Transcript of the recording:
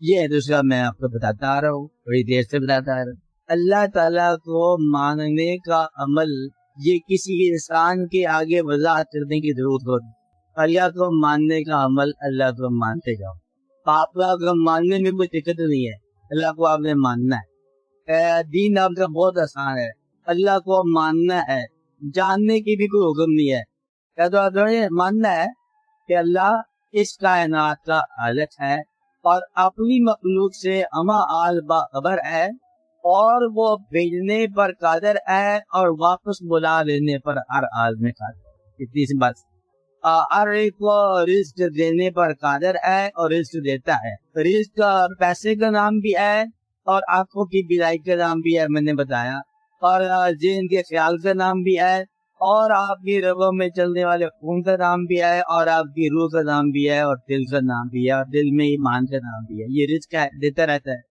یہ دوسرا میں آپ کو بتاتا آ رہا ہوں، بڑی دیر سے بتاتا آ رہا ہوں۔ اللہ تعالیٰ کو ماننے کا عمل یہ کسی انسان کے آگے وضاحت کرنے کی ضرورت ہوتی ہے۔ اللہ کو ماننے کا عمل اللہ کو مانتے جاؤ۔ آپ کو ماننے میں کوئی دقت نہیں ہے، اللہ کو آپ نے ماننا ہے۔ دین آپ کا بہت آسان ہے، اللہ کو ماننا ہے، جاننے کی بھی کوئی حکم نہیں ہے۔ کیا تو آپ ماننا ہے کہ اللہ اس کائنات کا خالق ہے اور اپنی مخلوق سے اما آل باخبر ہے، اور وہ بھیجنے پر قادر ہے اور واپس بلا لینے پر ہر حال میں قادر ہے۔ اتنی سی بات۔ ہر ایک کو رزق دینے پر قادر ہے اور رزق دیتا ہے۔ رزق پیسے کا نام بھی ہے اور آنکھوں کی بینائی کا نام بھی ہے، میں نے بتایا، اور ذہن کے خیال کا نام بھی ہے، اور آپ کی رگوں میں چلنے والے خون کا نام بھی ہے، اور آپ کی روح کا نام بھی ہے، اور دل کا نام بھی ہے، اور دل میں ایمان کا نام بھی ہے۔ یہ رزق ہے، دیتا رہتا ہے۔